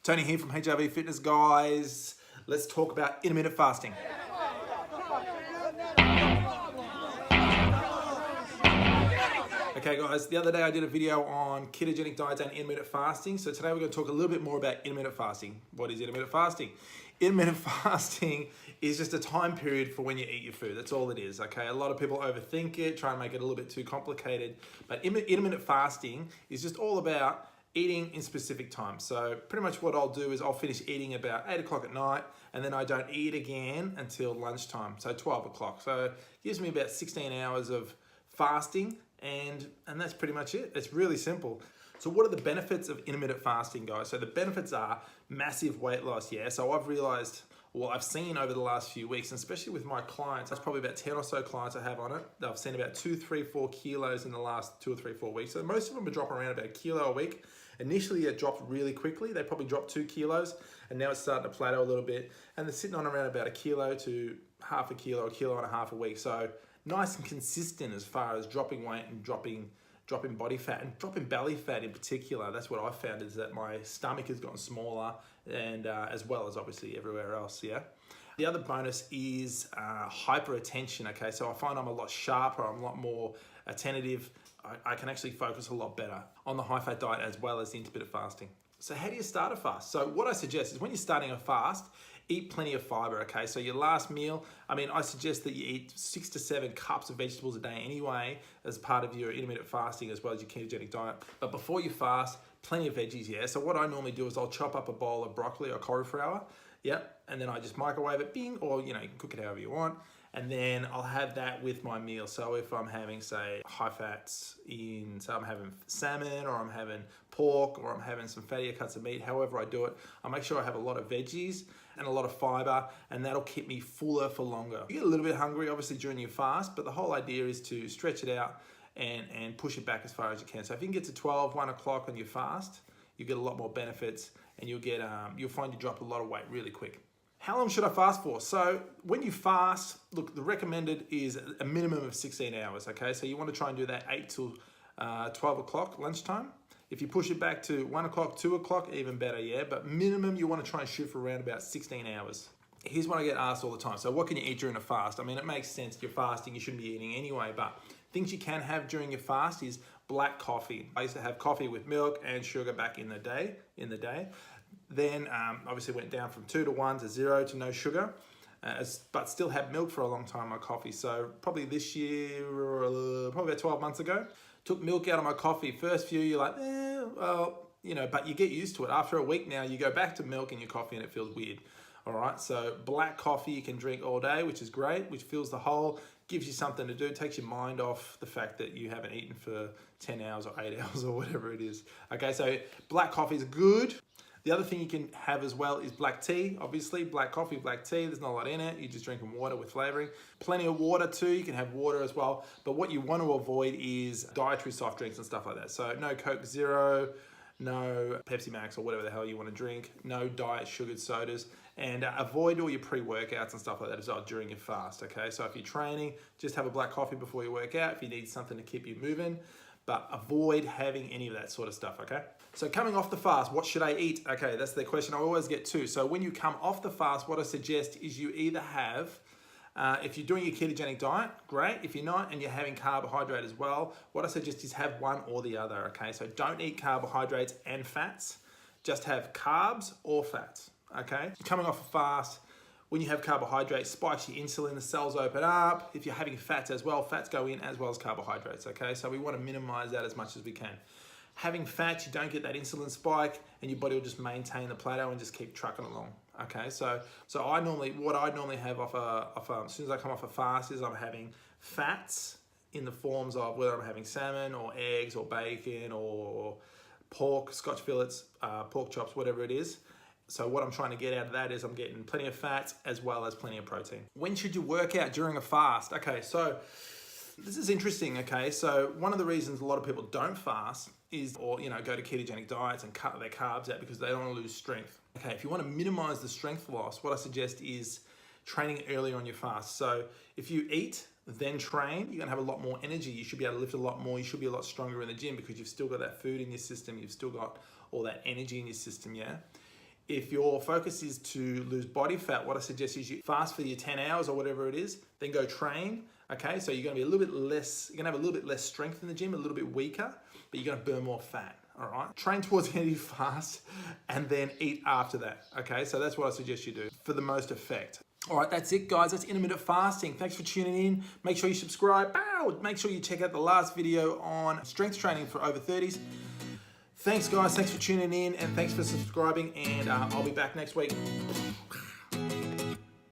Tony here from HRV Fitness, guys. Let's talk about intermittent fasting. Okay guys, the other day I did a video on ketogenic diets and intermittent fasting. So today we're going to talk a little bit more about intermittent fasting. What is intermittent fasting? Intermittent fasting is just a time period for when you eat your food. That's all it is, okay? A lot of people overthink it, try and make it a little bit too complicated. But intermittent fasting is just all about eating in specific times. So pretty much what I'll do is I'll finish eating about 8 o'clock at night, and then I don't eat again until lunchtime, so 12 o'clock. So it gives me about 16 hours of fasting, and that's pretty much it. It's really simple. So what are the benefits of intermittent fasting, guys? So the benefits are massive weight loss, yeah? So I've realized, well, I've seen over the last few weeks, and especially with my clients, that's probably about 10 or so clients I have on it. I've seen about 2, 3, 4 kilos in the last 2 or 3, 4 weeks. So most of them are dropping around about a kilo a week. Initially, it dropped really quickly. They probably dropped 2 kilos, and now it's starting to plateau a little bit. And they're sitting on around about a kilo to half a kilo and a half a week. So nice and consistent as far as dropping weight and dropping body fat and dropping belly fat in particular. That's what I've found, is that my stomach has gotten smaller, and as well as obviously everywhere else, yeah? The other bonus is hyper attention, okay? So I find I'm a lot sharper, I'm a lot more attentive. I can actually focus a lot better on the high fat diet as well as the intermittent fasting. So how do you start a fast? So what I suggest is when you're starting a fast, eat plenty of fiber, okay? So your last meal, I suggest that you eat 6 to 7 cups of vegetables a day anyway as part of your intermittent fasting as well as your ketogenic diet. But before you fast, plenty of veggies, yeah? So what I normally do is I'll chop up a bowl of broccoli or cauliflower, yep, and then I just microwave it, bing, or you can cook it however you want. And then I'll have that with my meal. So if I'm having, say, high fats so I'm having salmon, or I'm having pork, or I'm having some fattier cuts of meat, however I do it, I make sure I have a lot of veggies and a lot of fiber, and that'll keep me fuller for longer. You get a little bit hungry, obviously, during your fast, but the whole idea is to stretch it out and push it back as far as you can. So if you can get to 12, 1 o'clock on your fast, you get a lot more benefits, and you'll find you drop a lot of weight really quick. How long should I fast for? So when you fast, look, the recommended is a minimum of 16 hours, okay? So you want to try and do that 8 till 12 o'clock lunchtime. If you push it back to 1 o'clock, 2 o'clock, even better, yeah? But minimum, you want to try and shoot for around about 16 hours. Here's what I get asked all the time. So what can you eat during a fast? It makes sense. You're fasting, you shouldn't be eating anyway, but things you can have during your fast is black coffee. I used to have coffee with milk and sugar back in the day. Then obviously went down from 2 to 1 to 0 to no sugar, but still had milk for a long time, my coffee. So probably this year, probably about 12 months ago, took milk out of my coffee. First few, you're like, but you get used to it. After a week now, you go back to milk in your coffee and it feels weird. All right, so black coffee you can drink all day, which is great, which fills the hole, gives you something to do, takes your mind off the fact that you haven't eaten for 10 hours or 8 hours or whatever it is. Okay, so black coffee is good. The other thing you can have as well is black tea. Obviously, black coffee, black tea, there's not a lot in it. You're just drinking water with flavoring. Plenty of water too, you can have water as well. But what you want to avoid is dietary soft drinks and stuff like that. So no Coke Zero, no Pepsi Max or whatever the hell you want to drink, no diet sugared sodas, and avoid all your pre-workouts and stuff like that as well during your fast, okay? So if you're training, just have a black coffee before you work out if you need something to keep you moving, but avoid having any of that sort of stuff, okay? So coming off the fast, what should I eat? Okay, that's the question I always get too. So when you come off the fast, what I suggest is you either have, if you're doing your ketogenic diet, great. If you're not and you're having carbohydrate as well, what I suggest is have one or the other, okay? So don't eat carbohydrates and fats, just have carbs or fats, okay? Coming off a fast, when you have carbohydrates, spikes your insulin, the cells open up. If you're having fats as well, fats go in as well as carbohydrates, okay? So we want to minimize that as much as we can. Having fats, you don't get that insulin spike, and your body will just maintain the plateau and just keep trucking along, okay? So what I normally have as soon as I come off a fast is I'm having fats in the forms of whether I'm having salmon or eggs or bacon or pork, Scotch fillets, pork chops, whatever it is. So what I'm trying to get out of that is I'm getting plenty of fats as well as plenty of protein. When should you work out during a fast? Okay, so this is interesting, okay? So one of the reasons a lot of people don't fast is, or go to ketogenic diets and cut their carbs out because they don't want to lose strength. Okay, if you want to minimize the strength loss, what I suggest is training early on your fast. So if you eat, then train, you're gonna have a lot more energy. You should be able to lift a lot more. You should be a lot stronger in the gym because you've still got that food in your system. You've still got all that energy in your system, yeah? If your focus is to lose body fat, what I suggest is you fast for your 10 hours or whatever it is, then go train. Okay, so you're gonna be a little bit less, you're gonna have a little bit less strength in the gym, a little bit weaker, but you're gonna burn more fat, all right? Train towards the end of your fast and then eat after that, okay? So that's what I suggest you do for the most effect. All right, that's it, guys. That's intermittent fasting. Thanks for tuning in. Make sure you subscribe. Make sure you check out the last video on strength training for over 30s. Thanks, guys. Thanks for tuning in and thanks for subscribing. And I'll be back next week.